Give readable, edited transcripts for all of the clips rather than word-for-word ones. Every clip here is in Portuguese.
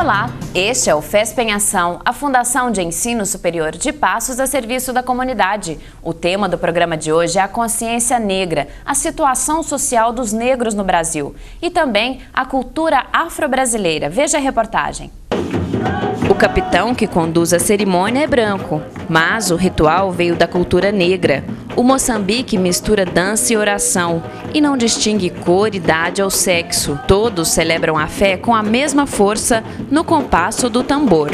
Olá, este é o FESP em Ação, a Fundação de Ensino Superior de Passos a serviço da comunidade. O tema do programa de hoje é a consciência negra, a situação social dos negros no Brasil e também a cultura afro-brasileira. Veja a reportagem. O capitão que conduz a cerimônia é branco, mas o ritual veio da cultura negra. O Moçambique mistura dança e oração e não distingue cor, idade ou sexo. Todos celebram a fé com a mesma força no compasso do tambor.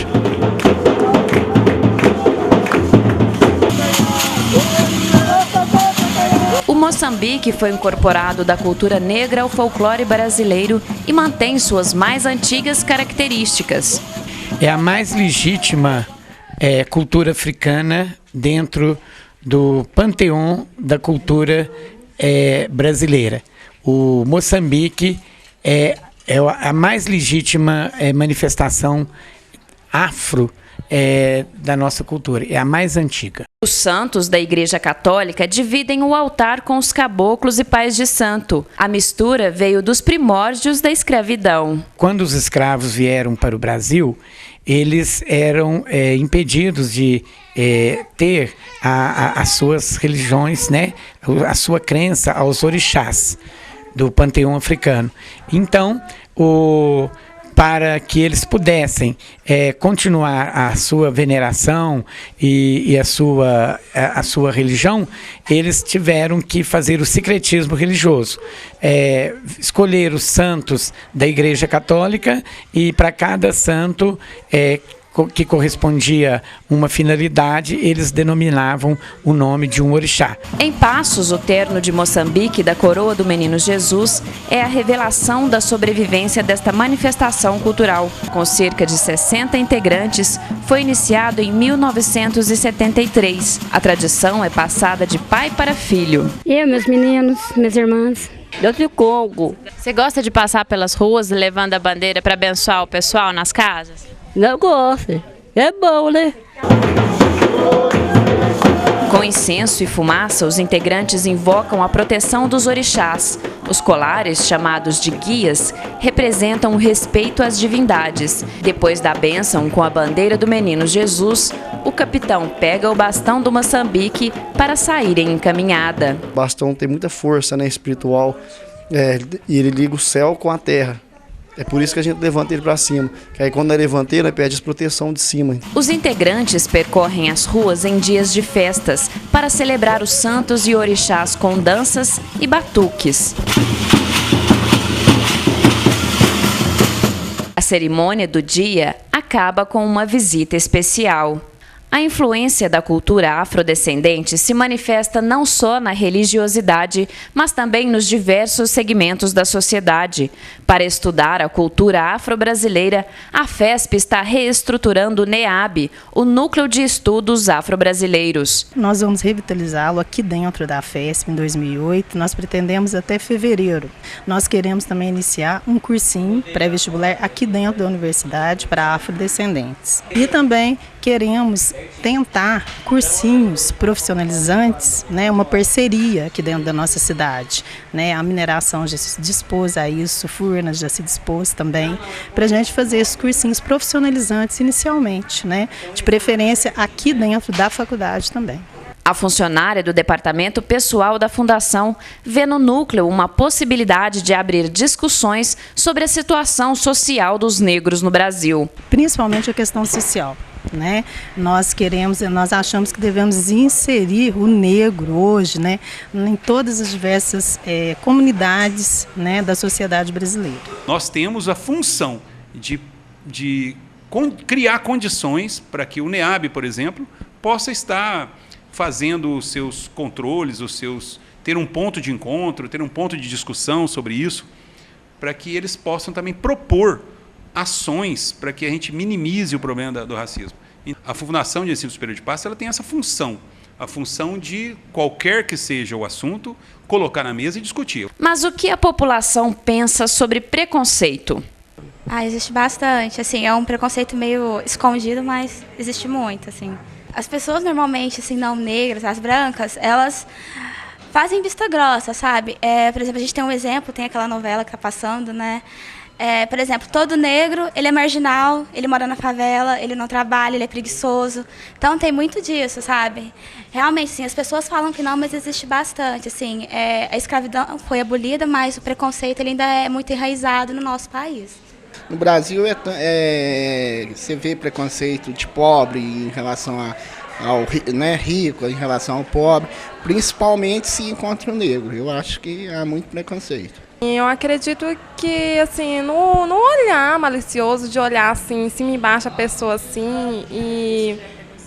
O Moçambique foi incorporado da cultura negra ao folclore brasileiro e mantém suas mais antigas características. É a mais legítima cultura africana dentro do panteão da cultura brasileira. O Moçambique é a mais legítima manifestação afro da nossa cultura, é a mais antiga. Os santos da Igreja Católica dividem o altar com os caboclos e pais de santo. A mistura veio dos primórdios da escravidão. Quando os escravos vieram para o Brasil, eles eram impedidos de ter as suas religiões, né, a sua crença aos orixás do panteão africano. Então, para que eles pudessem continuar a sua veneração e a sua religião, eles tiveram que fazer o sincretismo religioso, escolher os santos da Igreja Católica e para cada santo que correspondia uma finalidade, eles denominavam o nome de um orixá. Em Passos, o terno de Moçambique da coroa do Menino Jesus é a revelação da sobrevivência desta manifestação cultural. Com cerca de 60 integrantes, foi iniciado em 1973. A tradição é passada de pai para filho. Eu, meus meninos, minhas irmãs. Eu de Congo. Você gosta de passar pelas ruas levando a bandeira para abençoar o pessoal nas casas? Não gosto. É bom, né? Com incenso e fumaça, os integrantes invocam a proteção dos orixás. Os colares, chamados de guias, representam o respeito às divindades. Depois da bênção com a bandeira do Menino Jesus, o capitão pega o bastão do Moçambique para saírem em caminhada. O bastão tem muita força, né, espiritual, e ele liga o céu com a terra. É por isso que a gente levanta ele para cima, que aí quando levanta ele, pede a proteção de cima. Os integrantes percorrem as ruas em dias de festas para celebrar os santos e orixás com danças e batuques. A cerimônia do dia acaba com uma visita especial. A influência da cultura afrodescendente se manifesta não só na religiosidade, mas também nos diversos segmentos da sociedade. Para estudar a cultura afro-brasileira, a FESP está reestruturando o NEAB, o Núcleo de Estudos Afro-Brasileiros. Nós vamos revitalizá-lo aqui dentro da FESP em 2008, nós pretendemos até fevereiro. Nós queremos também iniciar um cursinho pré-vestibular aqui dentro da universidade para afrodescendentes. E também queremos tentar cursinhos profissionalizantes, né, uma parceria aqui dentro da nossa cidade. Né, a mineração já se dispôs a isso, Furnas já se dispôs também, para a gente fazer esses cursinhos profissionalizantes inicialmente, né, de preferência aqui dentro da faculdade também. A funcionária do Departamento Pessoal da Fundação vê no núcleo uma possibilidade de abrir discussões sobre a situação social dos negros no Brasil. Principalmente a questão social. Né? Nós achamos que devemos inserir o negro hoje, né, em todas as diversas comunidades, né, da sociedade brasileira. Nós temos a função de criar condições para que o NEAB, por exemplo, possa estar fazendo os seus controles, ter um ponto de encontro, ter um ponto de discussão sobre isso, para que eles possam também propor ações para que a gente minimize o problema do racismo. A Fundação de Ensino Superior de Passos, ela tem essa função, a função de, qualquer que seja o assunto, colocar na mesa e discutir. Mas o que a população pensa sobre preconceito? Existe bastante, assim, é um preconceito meio escondido, mas existe muito, assim. As pessoas normalmente, assim, não negras, as brancas, elas fazem vista grossa, sabe? Por exemplo, a gente tem um exemplo, tem aquela novela que está passando, né? Por exemplo, todo negro, ele é marginal, ele mora na favela, ele não trabalha, ele é preguiçoso. Então tem muito disso, sabe? Realmente, sim, as pessoas falam que não, mas existe bastante. Assim, a escravidão foi abolida, mas o preconceito ele ainda é muito enraizado no nosso país. No Brasil, você vê preconceito de pobre em relação ao rico, em relação ao pobre, principalmente se encontra o negro. Eu acho que há muito preconceito. Eu acredito que, assim, no olhar malicioso, de olhar assim, cima e baixo a pessoa assim, e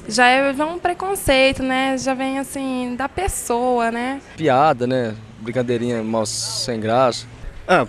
já vem um preconceito, né? Já vem, assim, da pessoa, né? Piada, né? Brincadeirinha mal sem graça.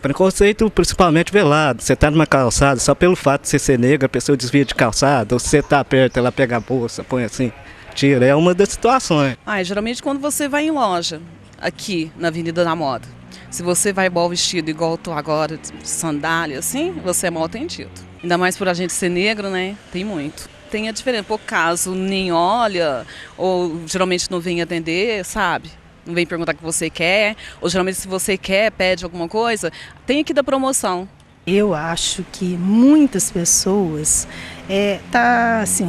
Preconceito principalmente velado. Você tá numa calçada, só pelo fato de você ser negro, a pessoa desvia de calçada, ou você tá perto, ela pega a bolsa, põe assim, tira. É uma das situações. Geralmente quando você vai em loja, aqui na Avenida da Moda, se você vai igual vestido, igual eu tô agora, de sandália, assim, você é mal atendido. Ainda mais por a gente ser negro, né? Tem muito. Tem a diferença. Por caso nem olha, ou geralmente não vem atender, sabe? Não vem perguntar o que você quer, ou geralmente se você quer, pede alguma coisa, tem aqui da promoção. Eu acho que muitas pessoas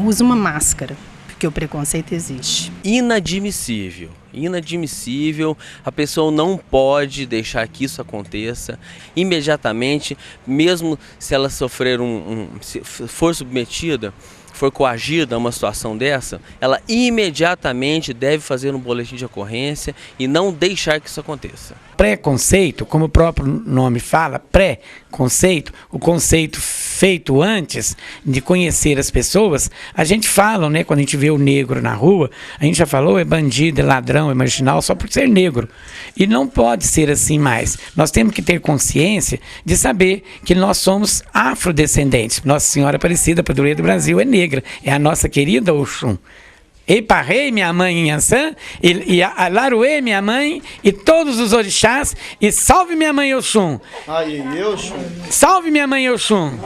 usam uma máscara, porque o preconceito existe. Inadmissível. Inadmissível, a pessoa não pode deixar que isso aconteça imediatamente, mesmo se ela sofrer se for submetida, for coagida a uma situação dessa, ela imediatamente deve fazer um boletim de ocorrência e não deixar que isso aconteça. Preconceito, como o próprio nome fala, pré-conceito, o conceito feito antes de conhecer as pessoas, a gente fala, né, quando a gente vê o negro na rua, a gente já falou, é bandido, é ladrão, é marginal, só por ser negro. E não pode ser assim mais. Nós temos que ter consciência de saber que nós somos afrodescendentes. Nossa Senhora Aparecida, Padroeira do Brasil, é negra, é a nossa querida Oxum. Eiparrei, minha mãe em Ançã, e a Laruê, minha mãe, e todos os orixás, e salve minha mãe Oxum. Salve minha mãe Oxum.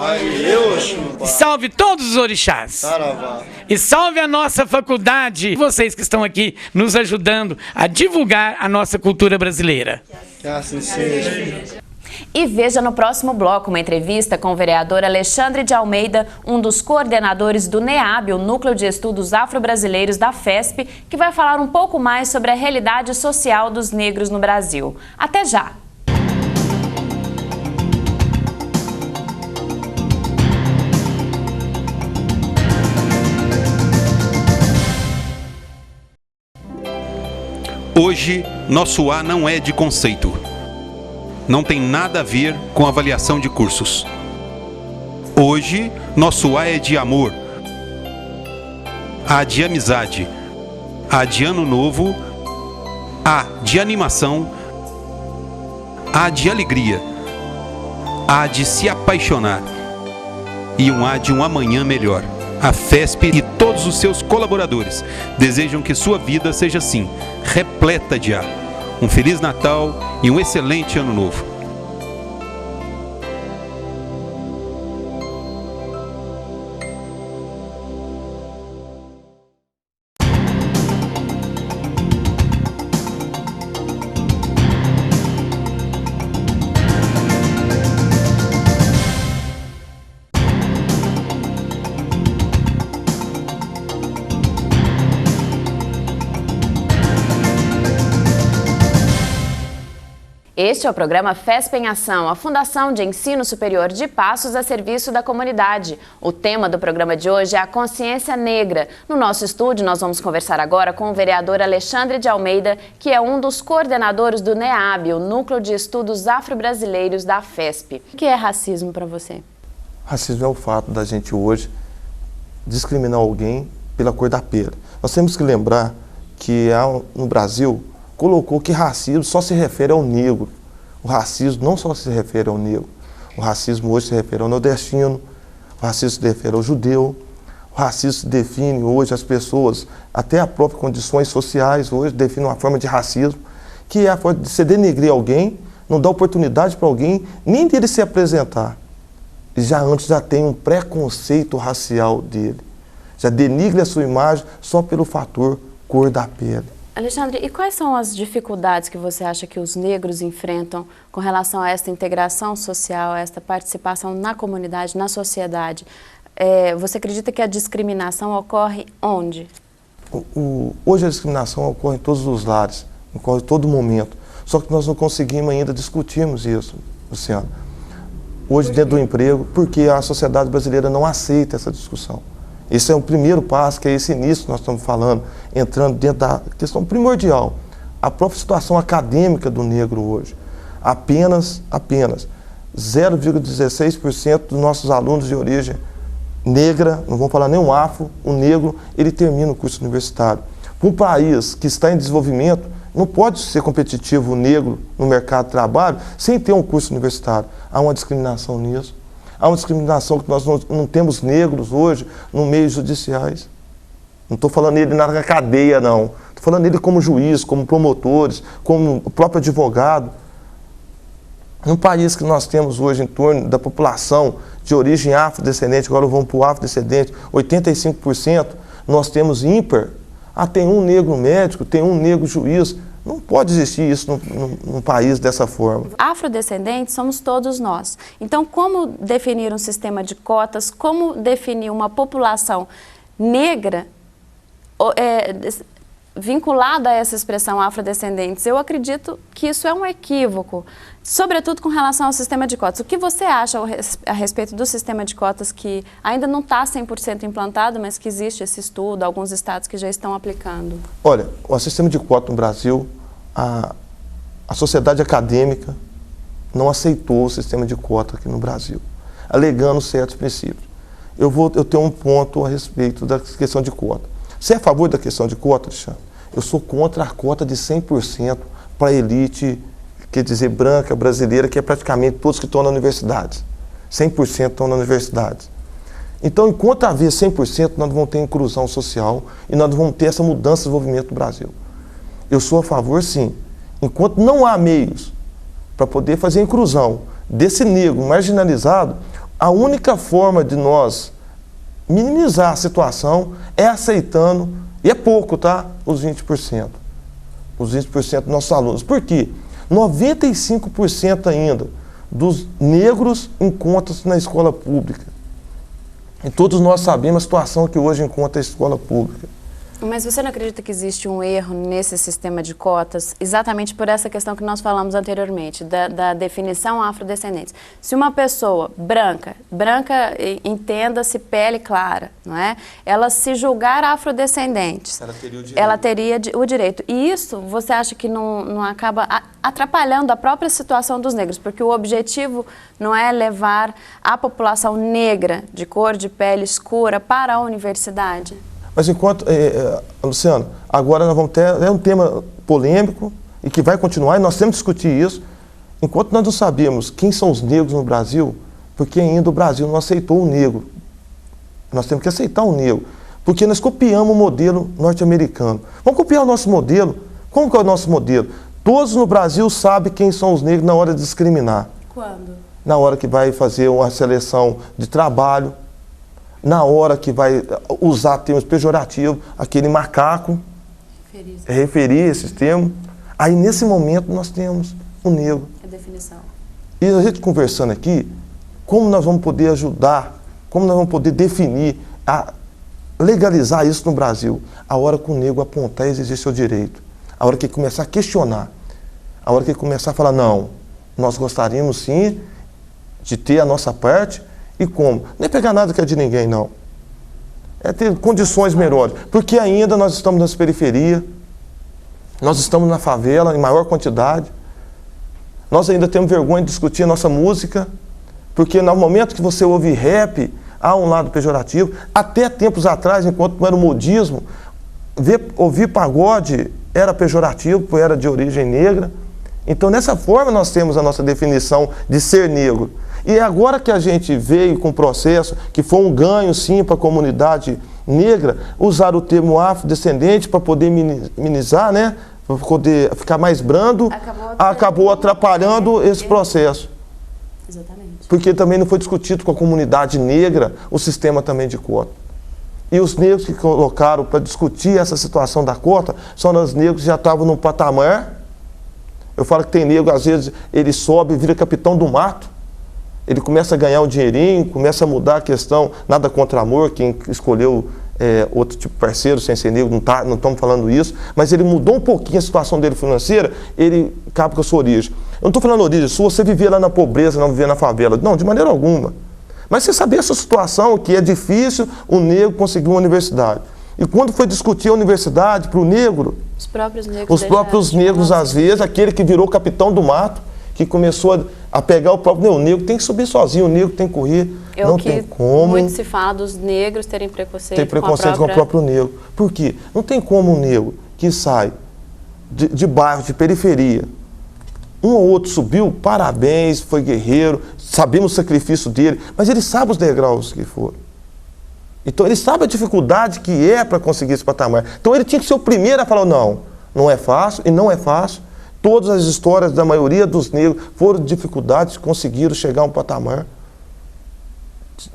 Salve todos os orixás. Saravá. E salve a nossa faculdade, vocês que estão aqui nos ajudando a divulgar a nossa cultura brasileira. Que assim seja. E veja no próximo bloco uma entrevista com o vereador Alexandre de Almeida, um dos coordenadores do NEAB, o Núcleo de Estudos Afro-Brasileiros da FESP, que vai falar um pouco mais sobre a realidade social dos negros no Brasil. Até já! Hoje, nosso A não é de conceito. Não tem nada a ver com avaliação de cursos. Hoje, nosso A é de amor, A de amizade, A de ano novo, A de animação, A de alegria, A de se apaixonar e um A de um amanhã melhor. A FESP e todos os seus colaboradores desejam que sua vida seja assim, repleta de A. Um Feliz Natal e um excelente Ano Novo. Este é o programa FESP em Ação, a Fundação de Ensino Superior de Passos a serviço da comunidade. O tema do programa de hoje é a consciência negra. No nosso estúdio, nós vamos conversar agora com o vereador Alexandre de Almeida, que é um dos coordenadores do NEAB, o Núcleo de Estudos Afro-Brasileiros da FESP. O que é racismo para você? Racismo é o fato da gente hoje discriminar alguém pela cor da pele. Nós temos que lembrar que no Brasil colocou que racismo só se refere ao negro. O racismo não só se refere ao negro. O racismo hoje se refere ao nordestino, o racismo se refere ao judeu, o racismo se define hoje as pessoas, até as próprias condições sociais hoje definem uma forma de racismo, que é a forma de se denegrir alguém, não dar oportunidade para alguém, nem dele se apresentar. E já tem um preconceito racial dele. Já denigre a sua imagem só pelo fator cor da pele. Alexandre, e quais são as dificuldades que você acha que os negros enfrentam com relação a esta integração social, a esta participação na comunidade, na sociedade? Você acredita que a discriminação ocorre onde? Hoje a discriminação ocorre em todos os lares, ocorre em todo momento. Só que nós não conseguimos ainda discutirmos isso, Luciano. Hoje, dentro do emprego, porque a sociedade brasileira não aceita essa discussão. Esse é o primeiro passo, que é esse início que nós estamos falando, entrando dentro da questão primordial. A própria situação acadêmica do negro hoje. Apenas 0,16% dos nossos alunos de origem negra, não vamos falar nem um afro, o negro, ele termina o curso universitário. Para um país que está em desenvolvimento, não pode ser competitivo o negro no mercado de trabalho sem ter um curso universitário. Há uma discriminação nisso. Há uma discriminação que nós não temos negros hoje no meio judiciais. Não estou falando ele na cadeia, não. Estou falando ele como juiz, como promotores, como o próprio advogado. No país que nós temos hoje em torno da população de origem afrodescendente, agora vamos para o afrodescendente, 85%, nós temos ímpar. Tem um negro médico, tem um negro juiz. Não pode existir isso num país dessa forma. Afrodescendentes somos todos nós. Então, como definir um sistema de cotas, como definir uma população negra vinculada a essa expressão afrodescendentes? Eu acredito que isso é um equívoco, sobretudo com relação ao sistema de cotas. O que você acha a respeito do sistema de cotas que ainda não está 100% implantado, mas que existe esse estudo, alguns estados que já estão aplicando? Olha, o sistema de cotas no Brasil, a sociedade acadêmica não aceitou o sistema de cotas aqui no Brasil, alegando certos princípios. Eu tenho um ponto a respeito da questão de cota. Você é a favor da questão de cota, Alexandre? Eu sou contra a cota de 100% para a elite, quer dizer, branca, brasileira, que é praticamente todos que estão na universidade. 100% estão na universidade. Então, enquanto haver 100%, nós vamos ter inclusão social e nós vamos ter essa mudança de desenvolvimento no Brasil. Eu sou a favor, sim. Enquanto não há meios para poder fazer a inclusão desse negro marginalizado, a única forma de nós minimizar a situação é aceitando, e é pouco, tá? Os 20%. Os 20% dos nossos alunos. Por quê? 95% ainda dos negros encontram-se na escola pública. E todos nós sabemos a situação que hoje encontra a escola pública. Mas você não acredita que existe um erro nesse sistema de cotas, exatamente por essa questão que nós falamos anteriormente, da definição afrodescendentes? Se uma pessoa branca entenda-se pele clara, não é? Ela se julgar afrodescendente, ela teria o direito. E isso, você acha que não acaba atrapalhando a própria situação dos negros? Porque o objetivo não é levar a população negra, de cor de pele escura, para a universidade? Mas enquanto, Luciano, agora nós vamos ter um tema polêmico e que vai continuar, e nós temos que discutir isso. Enquanto nós não sabemos quem são os negros no Brasil, porque ainda o Brasil não aceitou o negro. Nós temos que aceitar o negro, porque nós copiamos o modelo norte-americano. Vamos copiar o nosso modelo? Como que é o nosso modelo? Todos no Brasil sabem quem são os negros na hora de discriminar. Quando? Na hora que vai fazer uma seleção de trabalho, na hora que vai usar termos pejorativos, aquele macaco, referir esses termos. Aí, nesse momento, nós temos o negro. A definição. E a gente conversando aqui, como nós vamos poder ajudar, como nós vamos poder definir, legalizar isso no Brasil? A hora que o negro apontar e exigir seu direito. A hora que ele começar a questionar. A hora que ele começar a falar, não, nós gostaríamos sim de ter a nossa parte. E como? Nem pegar nada que é de ninguém, não. É ter condições melhores. Porque ainda nós estamos nas periferias, nós estamos na favela em maior quantidade. Nós ainda temos vergonha de discutir a nossa música, porque no momento que você ouve rap, há um lado pejorativo. Até tempos atrás, enquanto não era o modismo, ouvir pagode era pejorativo, porque era de origem negra. Então, dessa forma, nós temos a nossa definição de ser negro. E agora que a gente veio com o processo, que foi um ganho, sim, para a comunidade negra, usar o termo afrodescendente para poder minimizar, né? Para poder ficar mais brando, acabou atrapalhando esse processo. Exatamente. Porque também não foi discutido com a comunidade negra o sistema também de cota. E os negros que colocaram para discutir essa situação da cota são os negros que já estavam num patamar. Eu falo que tem negro, às vezes, ele sobe e vira capitão do mato. Ele começa a ganhar um dinheirinho, começa a mudar a questão, nada contra amor, quem escolheu outro tipo de parceiro sem ser negro, não estamos falando isso, mas ele mudou um pouquinho a situação dele financeira, ele acaba com a sua origem. Eu não estou falando origem sua, você vivia lá na pobreza, não vivia na favela. Não, de maneira alguma. Mas você sabia essa situação, que é difícil o negro conseguir uma universidade. E quando foi discutir a universidade para o negro, os próprios negros, às vezes, aquele que virou capitão do mato, que começou a pegar o próprio o negro tem que subir sozinho, o negro tem que correr, não tem como. Muito se fala dos negros terem preconceito, com o próprio negro. Por quê? Não tem como um negro que sai de bairro, de periferia, um ou outro subiu, parabéns, foi guerreiro, sabemos o sacrifício dele, mas ele sabe os degraus que foram. Então ele sabe a dificuldade que é para conseguir esse patamar. Então ele tinha que ser o primeiro a falar, não é fácil e não é fácil. Todas as histórias da maioria dos negros foram dificuldades, conseguiram chegar a um patamar.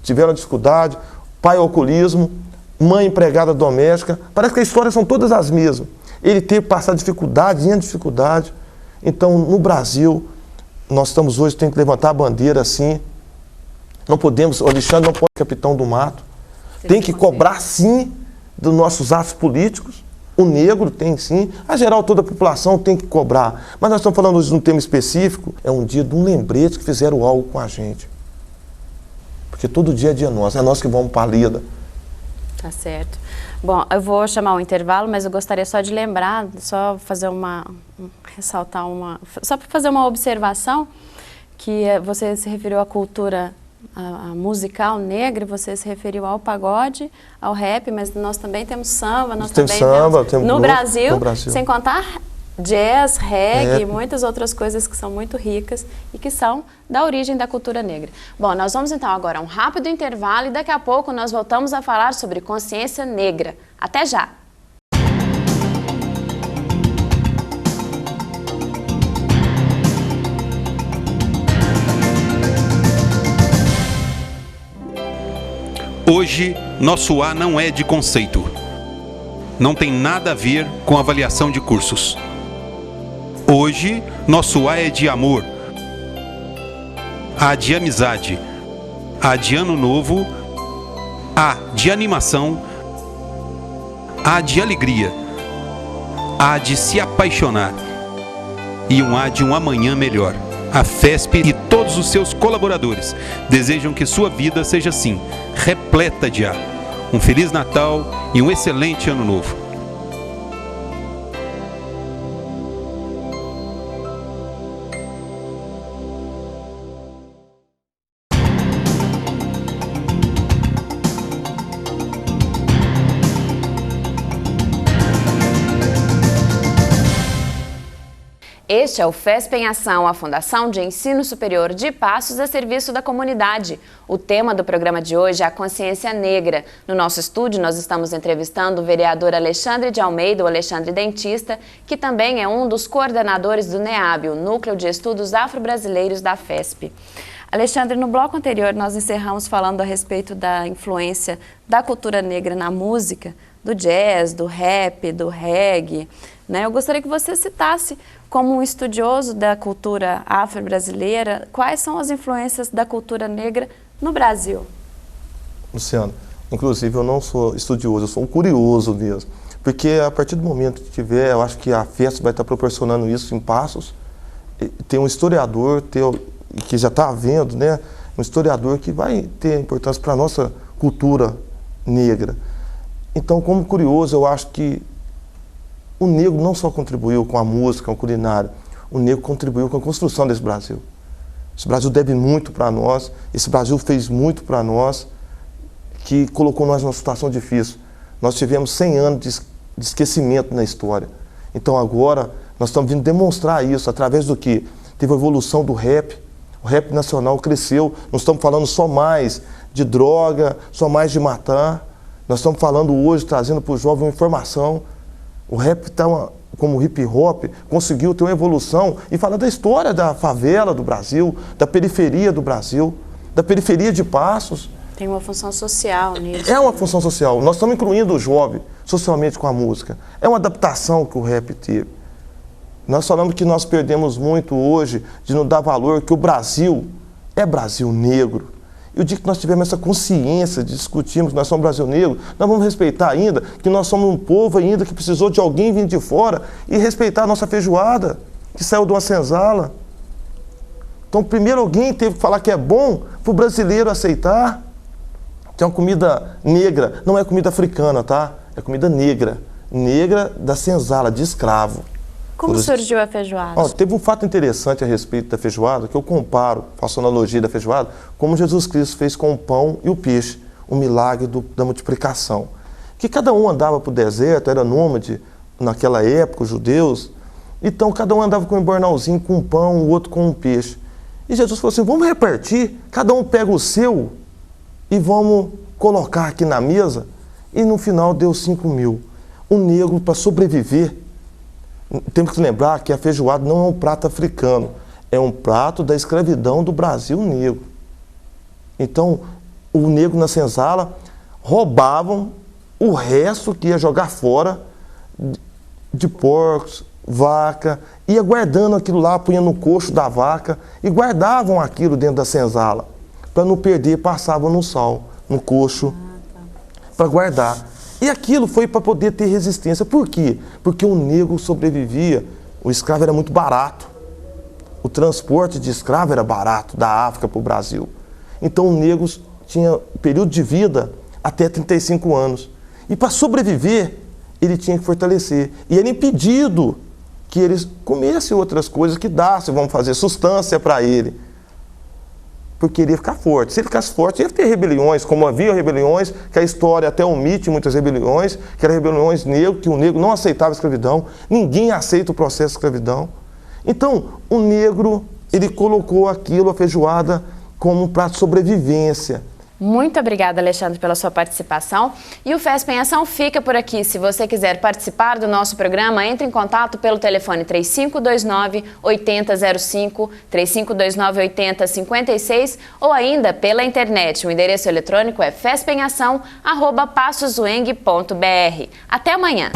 Tiveram dificuldade, pai alcoolismo, mãe empregada doméstica. Parece que as histórias são todas as mesmas. Ele teve que passar dificuldade em dificuldade. Então, no Brasil, nós estamos hoje, tem que levantar a bandeira assim. Não podemos, o Alexandre não pode ser capitão do mato. Tem que cobrar, sim, dos nossos atos políticos. O negro tem, sim. A geral, toda a população tem que cobrar. Mas nós estamos falando hoje de um tema específico. É um dia de um lembrete que fizeram algo com a gente. Porque todo dia é dia nosso. É nós que vamos para a lida. Tá certo. Bom, eu vou chamar um intervalo, mas eu gostaria só de lembrar, só fazer só para fazer uma observação, que você se referiu à cultura a musical negra, você se referiu ao pagode, ao rap, mas nós também temos samba, temos no Brasil, sem contar jazz, reggae e muitas outras coisas que são muito ricas e que são da origem da cultura negra. Bom, nós vamos então agora a um rápido intervalo e daqui a pouco nós voltamos a falar sobre consciência negra. Até já! Hoje, nosso A não é de conceito. Não tem nada a ver com avaliação de cursos. Hoje, nosso A é de amor. A de amizade. A de ano novo. A de animação. A de alegria. A de se apaixonar. E um A de um amanhã melhor. A FESP e todos os seus colaboradores desejam que sua vida seja assim, repleta de A. Um Feliz Natal e um excelente Ano Novo. Este é o FESP em Ação, a Fundação de Ensino Superior de Passos a serviço da comunidade. O tema do programa de hoje é a consciência negra. No nosso estúdio, nós estamos entrevistando o vereador Alexandre de Almeida, o Alexandre Dentista, que também é um dos coordenadores do NEAB, o Núcleo de Estudos Afro-Brasileiros da FESP. Alexandre, no bloco anterior nós encerramos falando a respeito da influência da cultura negra na música, do jazz, do rap, do reggae, né? Eu gostaria que você citasse, como um estudioso da cultura afro-brasileira, quais são as influências da cultura negra no Brasil? Luciano, inclusive eu não sou estudioso, eu sou um curioso mesmo. Porque a partir do momento que tiver, eu acho que a FESP vai estar proporcionando isso em Passos. Tem um historiador, que já está havendo, né? Um historiador que vai ter importância para a nossa cultura negra. Então, como curioso, eu acho que o negro não só contribuiu com a música, com a culinária, o negro contribuiu com a construção desse Brasil. Esse Brasil deve muito para nós, esse Brasil fez muito para nós, que colocou nós numa situação difícil. Nós tivemos 100 anos de esquecimento na história. Então agora nós estamos vindo demonstrar isso, através do que? Teve a evolução do rap, o rap nacional cresceu, não estamos falando só mais de droga, só mais de matar, nós estamos falando hoje, trazendo para o jovem uma informação. O rap, como o hip hop, conseguiu ter uma evolução e falar da história da favela do Brasil, da periferia do Brasil, da periferia de Passos. Tem uma função social nisso. É uma função social. Nós estamos incluindo o jovem socialmente com a música. É uma adaptação que o rap teve. Nós falamos que nós perdemos muito hoje de não dar valor, que o Brasil é Brasil negro. E o dia que nós tivermos essa consciência de discutirmos que nós somos Brasil negro, nós vamos respeitar ainda que nós somos um povo ainda que precisou de alguém vindo de fora e respeitar a nossa feijoada, que saiu de uma senzala. Então, primeiro alguém teve que falar que é bom para o brasileiro aceitar. Que é uma comida negra, não é comida africana, tá? É comida negra. Negra da senzala, de escravo. Como surgiu a feijoada? Ó, teve um fato interessante a respeito da feijoada, que eu comparo, faço analogia da feijoada, como Jesus Cristo fez com o pão e o peixe, o milagre da multiplicação. Que cada um andava para o deserto, era nômade naquela época, os judeus, então cada um andava com um embornalzinho, com um pão, o outro com um peixe. E Jesus falou assim, vamos repartir, cada um pega o seu e vamos colocar aqui na mesa, e no final deu 5.000. O negro, para sobreviver, temos que lembrar que a feijoada não é um prato africano, é um prato da escravidão do Brasil negro. Então, o negro na senzala roubavam o resto que ia jogar fora de porcos, vaca, ia guardando aquilo lá, punha no coxo da vaca e guardavam aquilo dentro da senzala. Para não perder, passavam no sal, no coxo, para guardar. E aquilo foi para poder ter resistência. Por quê? Porque o negro sobrevivia, o escravo era muito barato. O transporte de escravo era barato, da África para o Brasil. Então o negro tinha período de vida até 35 anos. E para sobreviver, ele tinha que fortalecer. E era impedido que eles comessem outras coisas que dassem, vamos fazer sustância para ele. Porque ele ia ficar forte. Se ele ficasse forte, ia ter rebeliões, como havia rebeliões, que a história até omite muitas rebeliões, que eram rebeliões negras, que o negro não aceitava a escravidão, ninguém aceita o processo de escravidão. Então, o negro, ele colocou aquilo, a feijoada, como um prato de sobrevivência. Muito obrigada, Alexandre, pela sua participação. E o FESP em Ação fica por aqui. Se você quiser participar do nosso programa, entre em contato pelo telefone 3529-8005, 3529-8056 ou ainda pela internet. O endereço eletrônico é fespemação@passosueng.br. Até amanhã!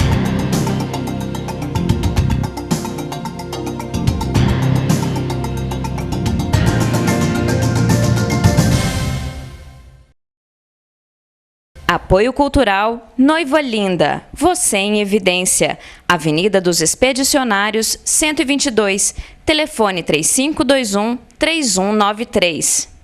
Apoio Cultural Noiva Linda, você em evidência. Avenida dos Expedicionários, 122. Telefone 3521-3193.